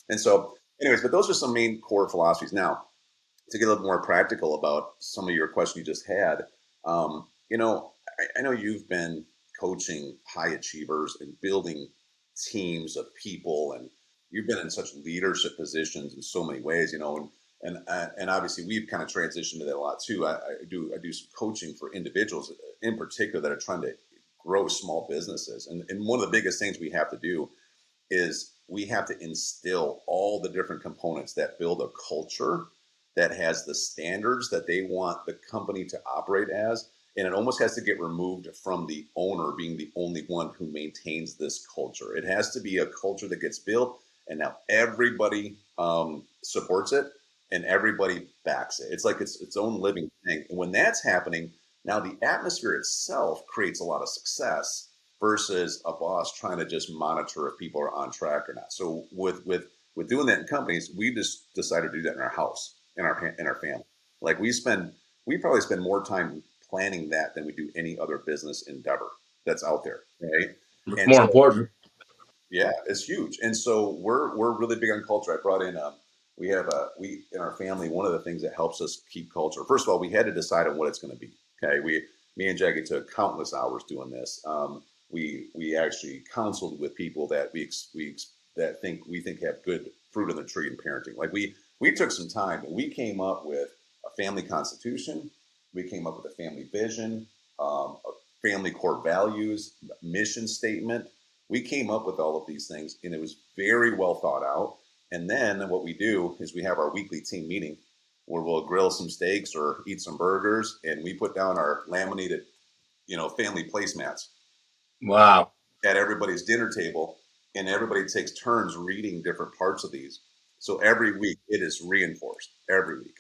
And so, anyways, but those are some main core philosophies. Now, to get a little more practical about some of your question you just had, I know you've been coaching high achievers and building teams of people, and you've been in such leadership positions in so many ways, and obviously we've kind of transitioned to that a lot too. I do some coaching for individuals in particular that are trying to grow small businesses, and one of the biggest things we have to do is we have to instill all the different components that build a culture that has the standards that they want the company to operate as. And it almost has to get removed from the owner being the only one who maintains this culture. It has to be a culture that gets built, and now everybody supports it and everybody backs it. It's like it's own living thing. And when that's happening, now the atmosphere itself creates a lot of success versus a boss trying to just monitor if people are on track or not. So with doing that in companies, we just decided to do that in our house, in our family. Like we probably spend more time planning that than we do any other business endeavor that's out there, right? It's And more so important. yeah, it's huge. And so we're really big on culture. I brought in we have we in our family, one of the things that helps us keep culture. First of all, we had to decide on what it's going to be. Okay, me and Jackie took countless hours doing this. We actually counseled with people that we think have good fruit on the tree in parenting. Like we took some time and we came up with a family constitution. We came up with a family vision, a family core values, mission statement. We came up with all of these things, and it was very well thought out. And then what we do is we have our weekly team meeting where we'll grill some steaks or eat some burgers, and we put down our laminated, family placemats Wow. at everybody's dinner table, and everybody takes turns reading different parts of these. So every week it is reinforced every week.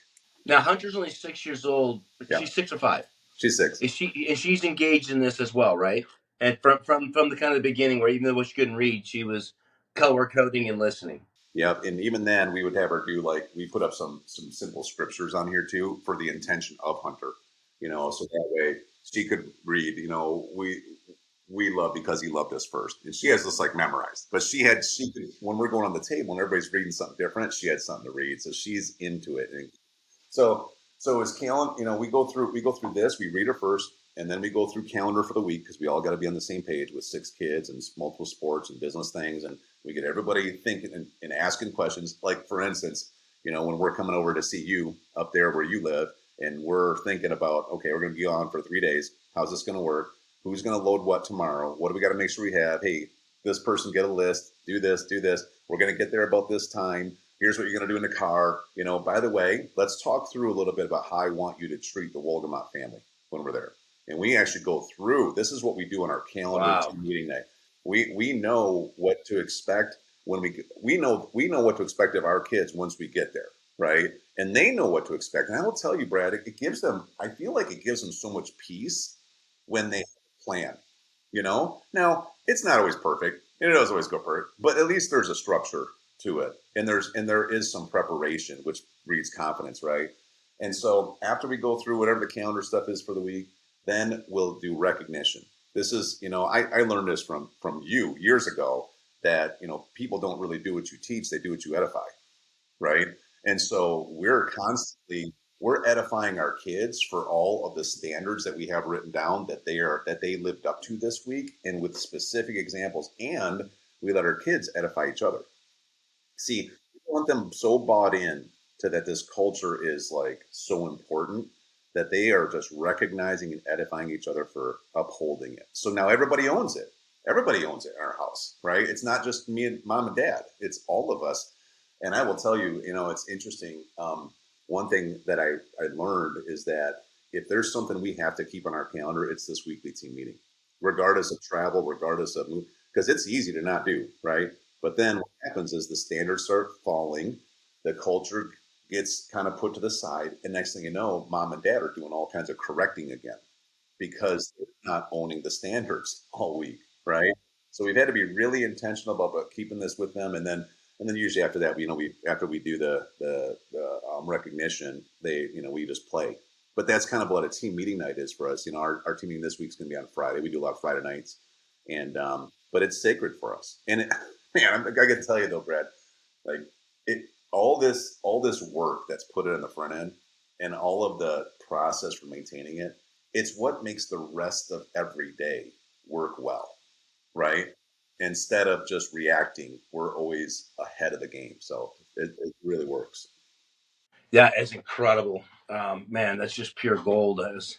Now Hunter's only 6 years old. Yeah, She's 6 or 5. she's six. Is she? And she's engaged in this as well, right? And from the kind of the beginning, where even though she couldn't read, she was color coding and listening. Yep. And even then we would have her do like we put up some simple scriptures on here too for the intention of Hunter, so that way she could read, we love because he loved us first. And she has this like memorized. But she could when we're going on the table and everybody's reading something different, she had something to read. So she's into it. And so as calendar, we go through this, we read her first, and then we go through calendar for the week because we all got to be on the same page with 6 kids and multiple sports and business things, and we get everybody thinking and asking questions. Like for instance, when we're coming over to see you up there where you live, and we're thinking about, okay, we're going to be on for 3 days. How's this going to work? Who's going to load what tomorrow? What do we got to make sure we have? Hey, this person get a list. Do this. Do this. We're going to get there about this time. Here's what you're going to do in the car. By the way, let's talk through a little bit about how I want you to treat the Wolgamott family when we're there. And we actually go through, this is what we do on our calendar Wow. team meeting day. We know what to expect when we know what to expect of our kids once we get there, right? And they know what to expect. And I will tell you, Brad, it gives them, I feel like it gives them so much peace when they plan. Now it's not always perfect, and it doesn't always go perfect, but at least there's a structure to it, and there is some preparation, which breeds confidence, right? And so after we go through whatever the calendar stuff is for the week, then we'll do recognition. This is, I learned this from you years ago that people don't really do what you teach; they do what you edify, right? And so we're edifying our kids for all of the standards that we have written down that they lived up to this week, and with specific examples, and we let our kids edify each other. See, we want them so bought in to that this culture is like so important that they are just recognizing and edifying each other for upholding it. So now everybody owns it. Everybody owns it in our house, right? It's not just me and mom and dad. It's all of us. And I will tell you, it's interesting. One thing that I learned is that if there's something we have to keep on our calendar, it's this weekly team meeting, regardless of travel, regardless of move, because it's easy to not do, right? But then what happens is the standards start falling, the culture gets kind of put to the side, and next thing you know, mom and dad are doing all kinds of correcting again because they're not owning the standards all week, right? So we've had to be really intentional about keeping this with them, and then usually after that, we after we do the recognition, we just play. But that's kind of what a team meeting night is for us. Our team meeting this week's going to be on Friday. We do a lot of Friday nights, and but it's sacred for us. And man, I got to tell you though, Brad, Like it, all this work that's put in the front end, and all of the process for maintaining it, it's what makes the rest of every day work well, right? Instead of just reacting, we're always ahead of the game. So it really works. Yeah, it's incredible. Man, that's just pure gold. There's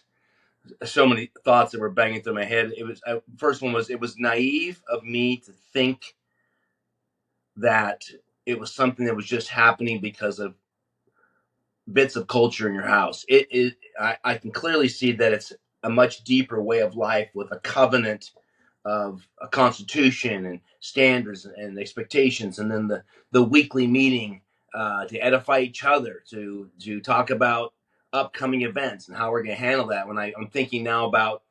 so many thoughts that were banging through my head. It was first one was it was naive of me to think that it was something that was just happening because of bits of culture in your house. I can clearly see that it's a much deeper way of life with a covenant of a constitution and standards and expectations, and then the weekly meeting to edify each other, to talk about upcoming events and how we're going to handle that. I'm thinking now about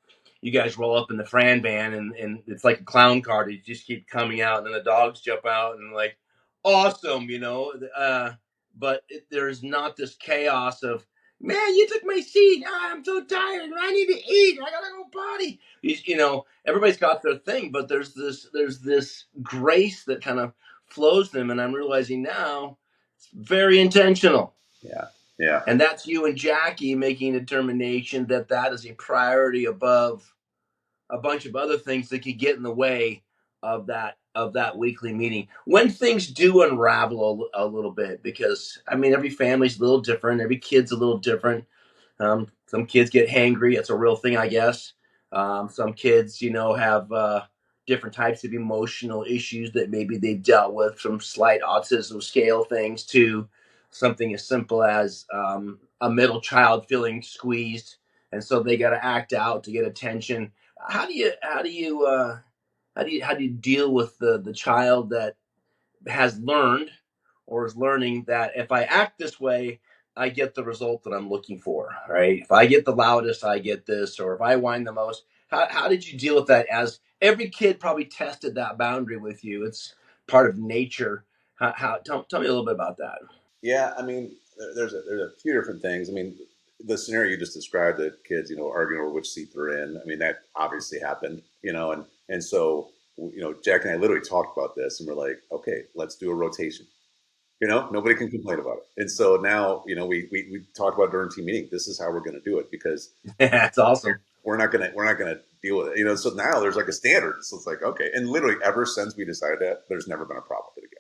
you guys roll up in the Fran van, and it's like a clown car. You just keep coming out, and then the dogs jump out, and like, awesome, you know. But there's not this chaos of, man, you took my seat. Ah, I'm so tired. I need to eat. I gotta go potty. You know, everybody's got their thing, but there's this grace that kind of flows them, and I'm realizing now it's very intentional. Yeah, yeah, And that's you and Jackie making a determination that that is a priority above a bunch of other things that could get in the way of that weekly meeting when things do unravel a little bit, because I mean every family's a little different, every kid's a little different. Some kids get hangry. It's a real thing, I guess. Some kids, you know, have different types of emotional issues that maybe they've dealt with, from slight autism scale things to something as simple as a middle child feeling squeezed, and so they got to act out to get attention. How do you deal with the child that has learned or is learning that if I act this way, I get the result that I'm looking for, right? If I get the loudest, I get this, or if I whine the most. How did you deal with that? As every kid probably tested that boundary with you. It's part of nature. Tell me a little bit about that. yeah. I mean, there's a few different things. I mean, the scenario you just described, that kids, arguing over which seat they're in. I mean, that obviously happened, and so Jack and I literally talked about this, and we're like, okay, let's do a rotation. Nobody can complain about it. And so now, we talk about during team meeting. This is how we're going to do it, because That's awesome. we're not gonna deal with it. So now there's like a standard. So it's like, okay, and literally ever since we decided that, there's never been a problem with it again.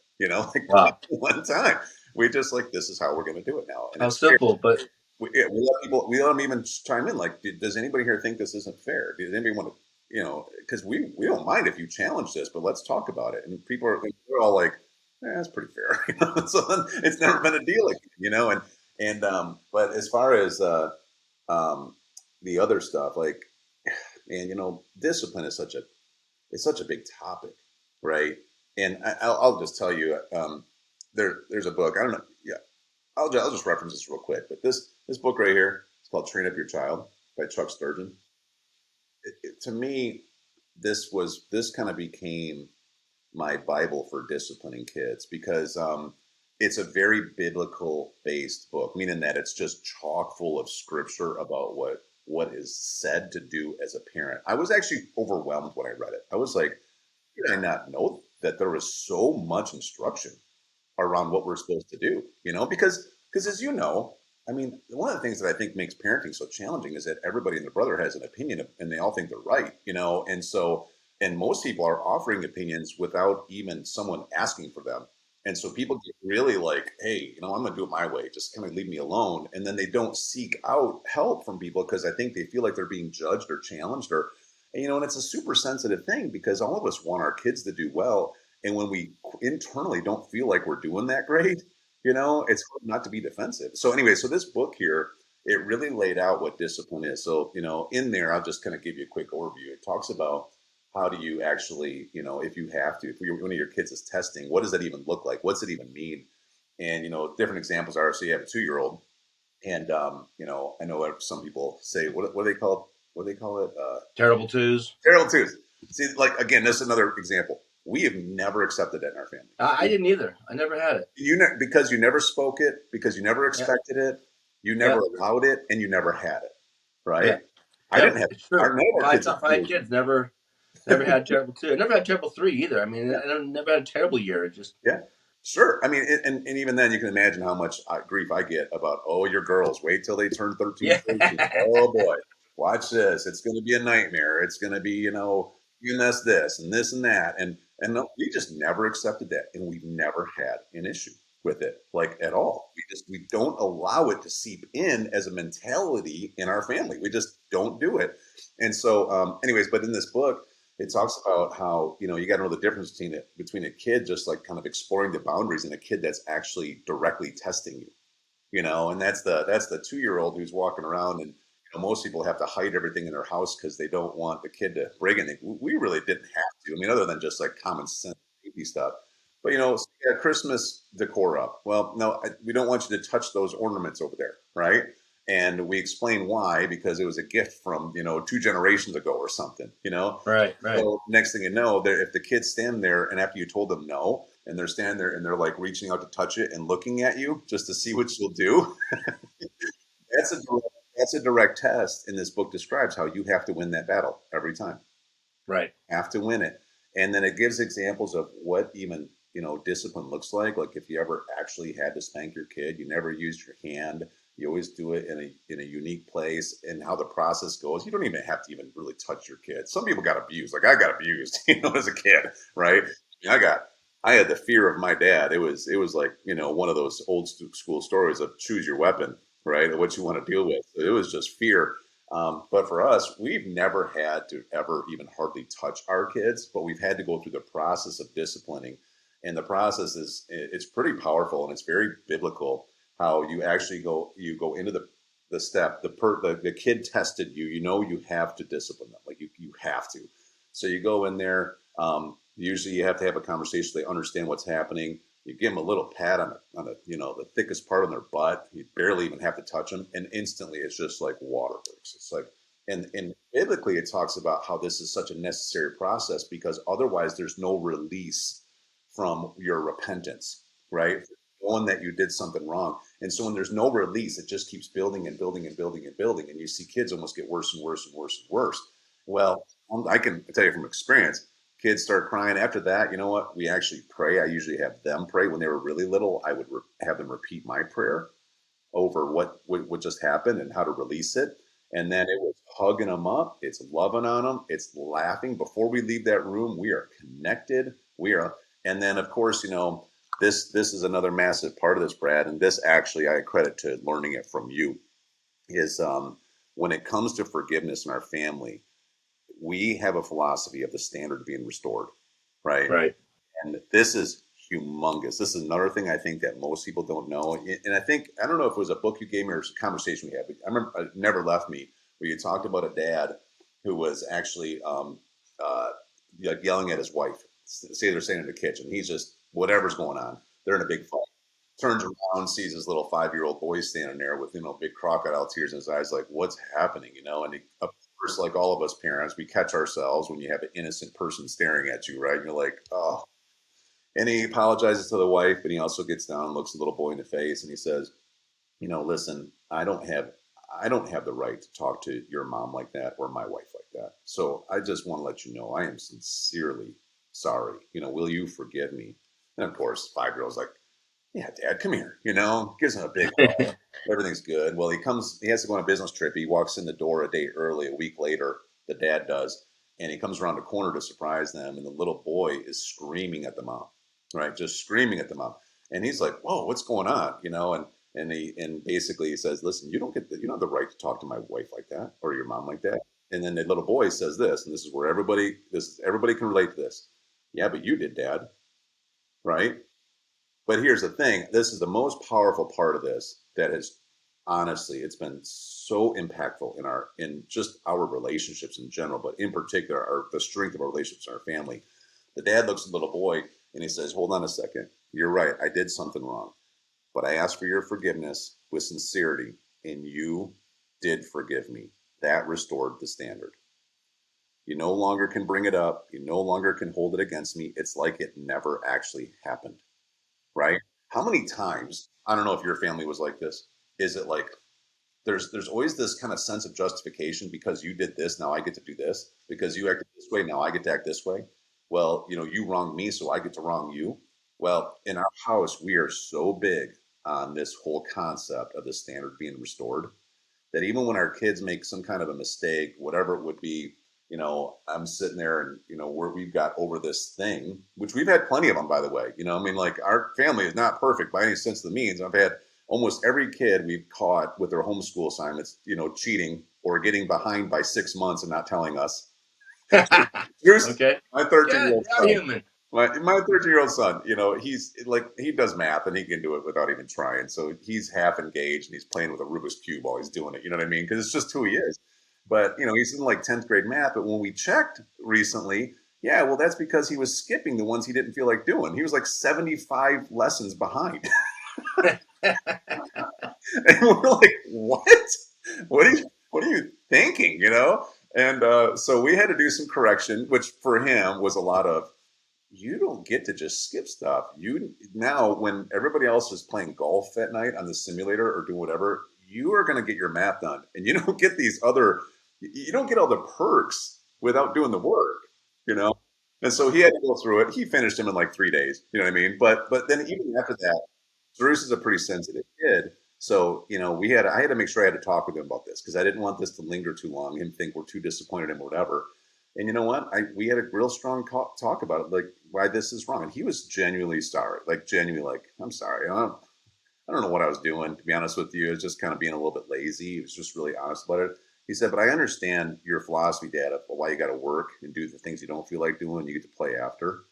Like not Wow. one time. We just like, this is how we're going to do it now, and How it's fair. simple, but We let them even chime in. Like, does anybody here think this isn't fair? Does anybody want to, because we don't mind if you challenge this, but let's talk about it. And people are, they're all like, that's pretty fair. So then it's never been a deal again, and but as far as um, the other stuff, like, and discipline is such a big topic, right? And I'll just tell you, there's a book. I don't know. Yeah, I'll just reference this real quick. But this book right here, it's called Train Up Your Child by Chuck Sturgeon. To me, this kind of became my Bible for disciplining kids, because it's a very biblical based book, meaning that it's just chock full of scripture about what is said to do as a parent. I was actually overwhelmed when I read it. I was like, did I not know that there was so much instruction around what we're supposed to do? Because as you know, I mean, one of the things that I think makes parenting so challenging is that everybody and their brother has an opinion, and they all think they're right, and so, and most people are offering opinions without even someone asking for them. And so people get really like, hey, I'm going to do it my way. Just kind of leave me alone. And then they don't seek out help from people because I think they feel like they're being judged or challenged, or, and it's a super sensitive thing, because all of us want our kids to do well. And when we internally don't feel like we're doing that great, it's hard not to be defensive. So anyway, so this book here, it really laid out what discipline is. So, in there, I'll just kind of give you a quick overview. It talks about how do you actually, if you have to, if one of your kids is testing, what does that even look like? What's it even mean? And, different examples are, so you have a 2-year-old, and, I know some people say, what do they call it? What do they call it? terrible twos. Feral tooth. See, like, again, this is another example. We have never accepted that in our I family. didn't either. I never had it. Because you never spoke it, because you never Yeah, expected it, you never yeah, allowed it, and you never had it, right? yeah. I Yep, didn't have it's true. our none of our kids are Five kids, never had terrible two. I never had terrible three either. I mean, yeah, I never had a terrible year. It just yeah. Sure. I mean, and even then, you can imagine how much grief I get about, oh, your girls, wait till they turn 13, Yeah. 14. Oh boy, watch this. It's going to be a nightmare. It's going to be, you mess this and this and that. And no, we just never accepted that. And we've never had an issue with it, like at all. We don't allow it to seep in as a mentality in our family. We just don't do it. And so, anyways, but in this book, it talks about how you got to know the difference between a kid just like kind of exploring the boundaries and a kid that's actually directly testing you, and that's the 2-year-old who's walking around, and most people have to hide everything in their house because they don't want the kid to break anything. We really didn't have to. I mean, other than just like common sense baby stuff. But so you got Christmas decor up. Well, no, we don't want you to touch those ornaments over there, right? And we explain why, because it was a gift from 2 generations ago or something. Right, right, So next thing you know, if the kids stand there and after you told them no, and they're standing there and they're like reaching out to touch it and looking at you just to see what you'll do, that's a direct test. And this book describes how you have to win that battle every time. right. Have to win it. And then it gives examples of what even discipline looks like. Like if you ever actually had to spank your kid, you never used your hand. You always do it in a unique place, and how the process goes. You don't even have to even really touch your kid. Some people got abused, like I got abused, as a kid, right? I had the fear of my dad. It was like one of those old school stories of choose your weapon, right? What you want to deal with. So it was just fear. But for us, we've never had to ever even hardly touch our kids, but we've had to go through the process of disciplining. And the process it's pretty powerful, and it's very biblical how you go into the step, the kid tested you, you have to discipline them. Like you have to. So you go in there, usually you have to have a conversation. They understand what's happening. You give them a little pat on the thickest part on their butt. You barely even have to touch them, and instantly it's just like water works. It's like, and biblically it talks about how this is such a necessary process because otherwise there's no release from your repentance, right? Knowing that you did something wrong, and so when there's no release, it just keeps building and building and building and building, and you see kids almost get worse and worse and worse and worse. Well, I can tell you from experience, kids start crying after that. You know what? We actually pray. I usually have them pray when they were really little. I would have them repeat my prayer over what just happened and how to release it. And then it was hugging them up. It's loving on them. It's laughing. Before we leave that room, we are connected. And then of course, this is another massive part of this, Brad. And this actually I credit to learning it from you. Is when it comes to forgiveness in our family, we have a philosophy of the standard being restored, right? Right. And this is humongous. This is another thing I think that most people don't know. And I don't know if it was a book you gave me or a conversation we had, but I remember it never left me where you talked about a dad who was actually uh, like yelling at his wife. Say they're staying in the kitchen. He's just, whatever's going on. They're in a big fight. Turns around, sees his little 5-year-old boy standing there with, big crocodile tears in his eyes, like, what's happening, And of course, like all of us parents, we catch ourselves when you have an innocent person staring at you, right? And you're like, oh, and he apologizes to the wife, but he also gets down and looks the little boy in the face and he says, listen, I don't have the right to talk to your mom like that or my wife like that. So I just want to let you know I am sincerely sorry. Will you forgive me? And of course, 5-year-old's like, yeah, Dad, come here. Gives him a big hug. Everything's good. Well, he has to go on a business trip. He walks in the door a day early, a week later, the dad does. And he comes around the corner to surprise them. And the little boy is screaming at the mom, right? Just screaming at the mom. And he's like, whoa, what's going on? And basically he says, listen, you don't have the right to talk to my wife like that or your mom like that. And then the little boy says this, and this is where everybody can relate to this. Yeah, but you did, Dad, right? But here's the thing, this is the most powerful part of this that has honestly, it's been so impactful in just our relationships in general, but in particular the strength of our relationships in our family. The dad looks at the little boy and he says, hold on a second, you're right, I did something wrong, but I asked for your forgiveness with sincerity and you did forgive me. That restored the standard. You no longer can bring it up, you no longer can hold it against me. It's like it never actually happened, right? How many times, I don't know if your family was like this, is it like there's always this kind of sense of justification because you did this, now I get to do this. Because you acted this way, now I get to act this way. Well, you wronged me, so I get to wrong you. Well, in our house, we are so big on this whole concept of the standard being restored that even when our kids make some kind of a mistake, whatever it would be, I'm sitting there and, where we've got over this thing, which we've had plenty of them, by the way. I mean, like our family is not perfect by any sense of the means. I've had almost every kid we've caught with their homeschool assignments, cheating or getting behind by 6 months and not telling us. Here's Okay. my Yeah, 13-year-old they are son. human. My 13-year-old son, he's like, he does math and he can do it without even trying. So he's half engaged and he's playing with a Rubik's Cube while he's doing it. You know what I mean? Because it's just who he is. But, he's in like 10th grade math. But when we checked recently, yeah, well, that's because he was skipping the ones he didn't feel like doing. He was like 75 lessons behind. And we're like, what? What are you thinking? And so we had to do some correction, which for him was a lot of, you don't get to just skip stuff. You now, when everybody else is playing golf at night on the simulator or doing whatever, you are going to get your math done, and you don't get you don't get all the perks without doing the work, you know. And so he had to go through it. He finished him in like 3 days. You know what I mean? But then even after that, Bruce is a pretty sensitive kid. So, I had to make sure I had to talk with him about this because I didn't want this to linger too long, him think we're too disappointed in him or whatever. And you know what? We had a real strong talk about it, like why this is wrong. And he was genuinely sorry, like genuinely, like, I'm sorry. I don't know what I was doing, to be honest with you. I was just kind of being a little bit lazy. He was just really honest about it. He said, but I understand your philosophy, Dad, of why you got to work and do the things you don't feel like doing. You get to play after.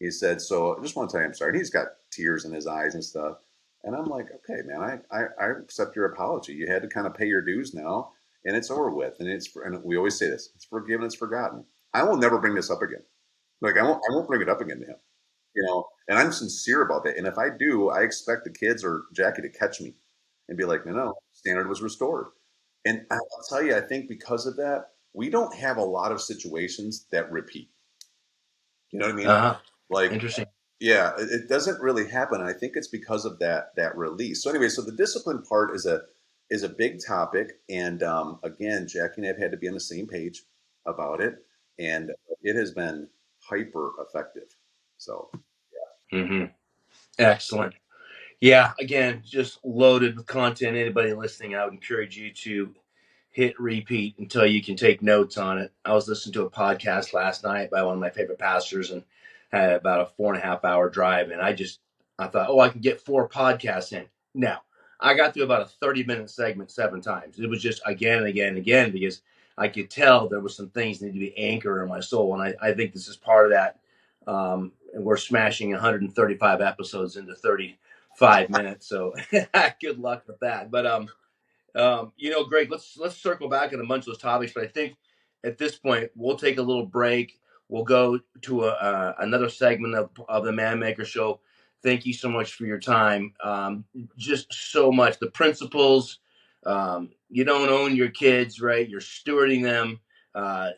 He said, so I just want to tell you I'm sorry. And he's got tears in his eyes and stuff. And I'm like, okay, man, I accept your apology. You had to kind of pay your dues now, and it's over with. And we always say this: it's forgiven, it's forgotten. I will never bring this up again. Like I won't bring it up again to him. And I'm sincere about that. And if I do, I expect the kids or Jackie to catch me and be like, no, no, standard was restored. And I'll tell you, I think because of that, we don't have a lot of situations that repeat. You know what I mean? Uh-huh. Like, Interesting. yeah, it doesn't really happen. And I think it's because of that release. So anyway, so the discipline part is a big topic. And again, Jackie and I have had to be on the same page about it. And it has been hyper effective. So Hmm. Excellent. Yeah, again, just loaded with content. Anybody listening, I would encourage you to hit repeat until you can take notes on it. I was listening to a podcast last night by one of my favorite pastors and had about a 4.5 hour drive. And I thought, oh, I can get 4 podcasts in. No, I got through about a 30-minute segment 7 times. It was just again and again and again because I could tell there were some things that need to be anchored in my soul. And I think this is part of that. And we're smashing 135 episodes into 35 minutes. So good luck with that. But Greg, let's circle back on a bunch of those topics, but I think at this point we'll take a little break. We'll go to another segment of the Man Maker Show. Thank you so much for your time. Just so much. The principles. You don't own your kids, right? You're stewarding them. Uh,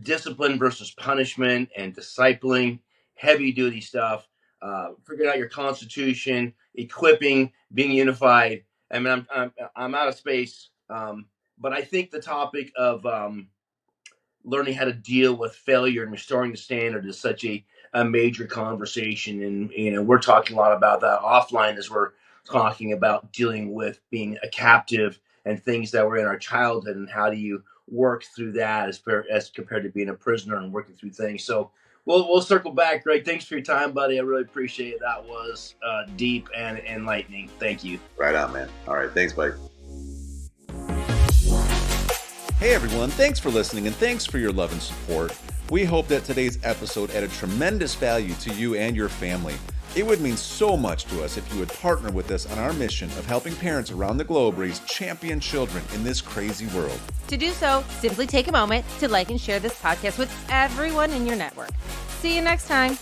Discipline versus punishment and discipling. Heavy duty stuff. Figuring out your constitution. Equipping. Being unified. I mean, I'm out of space, but I think the topic of learning how to deal with failure and restoring the standard is such a major conversation, and we're talking a lot about that offline as we're talking about dealing with being a captive and things that were in our childhood, and how do you work through that as compared to being a prisoner and working through things. So we'll circle back. Greg, thanks for your time, buddy. I really appreciate it. That was deep and enlightening. Thank you. right on, man. All right. Thanks, buddy. Hey, everyone. Thanks for listening and thanks for your love and support. We hope that today's episode added tremendous value to you and your family. It would mean so much to us if you would partner with us on our mission of helping parents around the globe raise champion children in this crazy world. To do so, simply take a moment to like and share this podcast with everyone in your network. See you next time.